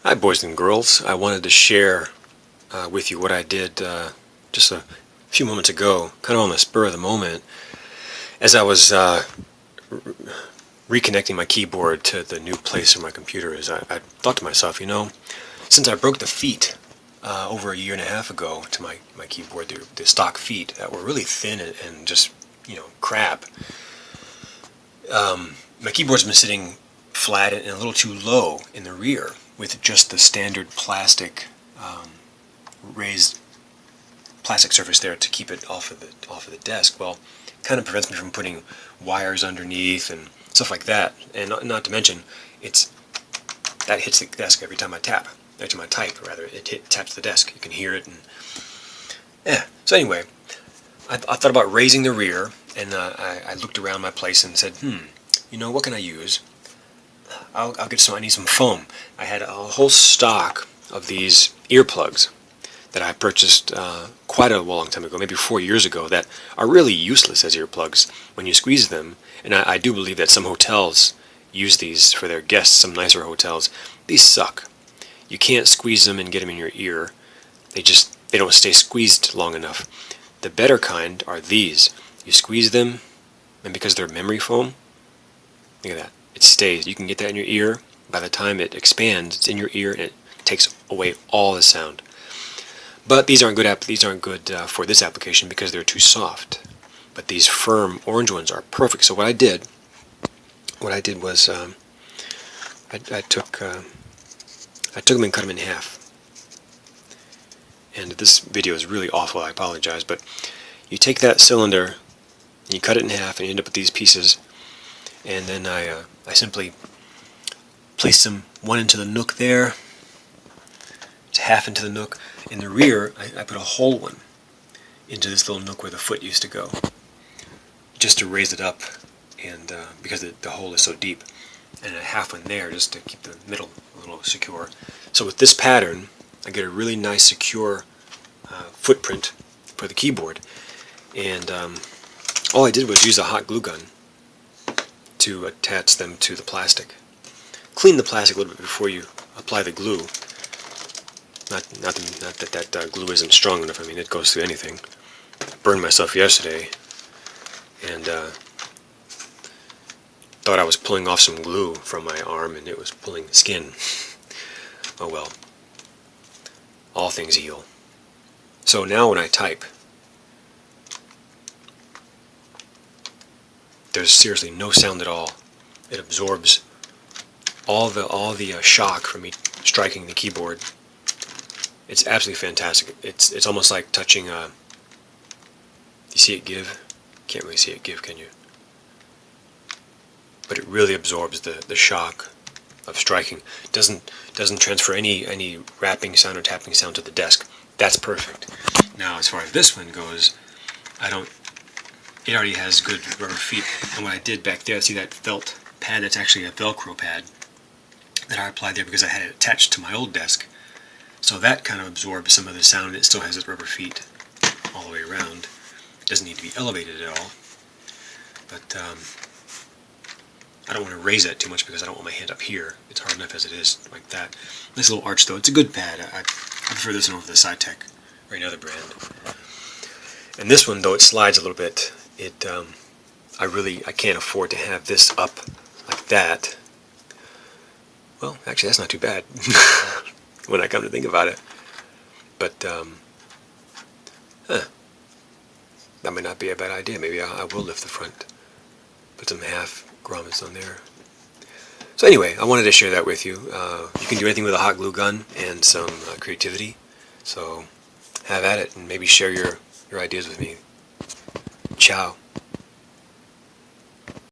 Hi boys and girls, I wanted to share with you what I did just a few moments ago, kind of on the spur of the moment, as I was reconnecting my keyboard to the new place where my computer is. I thought to myself, since I broke the feet over a year and a half ago to my keyboard, the stock feet that were really thin and just, crap, my keyboard's been sitting flat and a little too low in the rear with just the standard plastic raised plastic surface there to keep it off of the desk. Well, it kind of prevents me from putting wires underneath and stuff like that. And not to mention, that hits the desk every time I type. It taps the desk. You can hear it. And yeah. So anyway, I thought about raising the rear, and I looked around my place and said, what can I use? I need some foam. I had a whole stock of these earplugs that I purchased quite a long time ago, maybe 4 years ago, that are really useless as earplugs when you squeeze them. And I do believe that some hotels use these for their guests, some nicer hotels. These suck. You can't squeeze them and get them in your ear. They don't stay squeezed long enough. The better kind are these. You squeeze them, and because they're memory foam, look at that. It stays. You can get that in your ear. By the time it expands, it's in your ear and it takes away all the sound. But these aren't good. These aren't good for this application because they're too soft. But these firm orange ones are perfect. So what I did was I took them and cut them in half. And this video is really awful. I apologize, but you take that cylinder, and you cut it in half, and you end up with these pieces. And then I simply place them one into the nook there, it's half into the nook. In the rear, I put a whole one into this little nook where the foot used to go, just to raise it up, and because the hole is so deep, and a half one there just to keep the middle a little secure. So with this pattern, I get a really nice secure footprint for the keyboard, and all I did was use a hot glue gun to attach them to the plastic. Clean the plastic a little bit before you apply the glue. Not that glue isn't strong enough. I mean, it goes through anything. I burned myself yesterday, and thought I was pulling off some glue from my arm, and it was pulling skin. Oh well. All things heal. So now when I type, there's seriously no sound at all. It absorbs all the shock from me striking the keyboard. It's absolutely fantastic. It's almost like touching you see it give? Can't really see it give, can you? But it really absorbs the shock of striking. It doesn't transfer any rapping sound or tapping sound to the desk. That's perfect. Now as far as this one goes, it already has good rubber feet, and what I did back there, see that felt pad? That's actually a Velcro pad that I applied there because I had it attached to my old desk. So that kind of absorbs some of the sound. It still has its rubber feet all the way around. It doesn't need to be elevated at all. But I don't want to raise that too much because I don't want my hand up here. It's hard enough as it is, like that. Nice little arch though. It's a good pad. I prefer this one over the SciTech or any other brand. And this one, though it slides a little bit, I can't afford to have this up like that. Well, actually, that's not too bad when I come to think about it. But that might not be a bad idea. Maybe I will lift the front, put some half grommets on there. So anyway, I wanted to share that with you. You can do anything with a hot glue gun and some creativity. So have at it and maybe share your ideas with me. Ciao.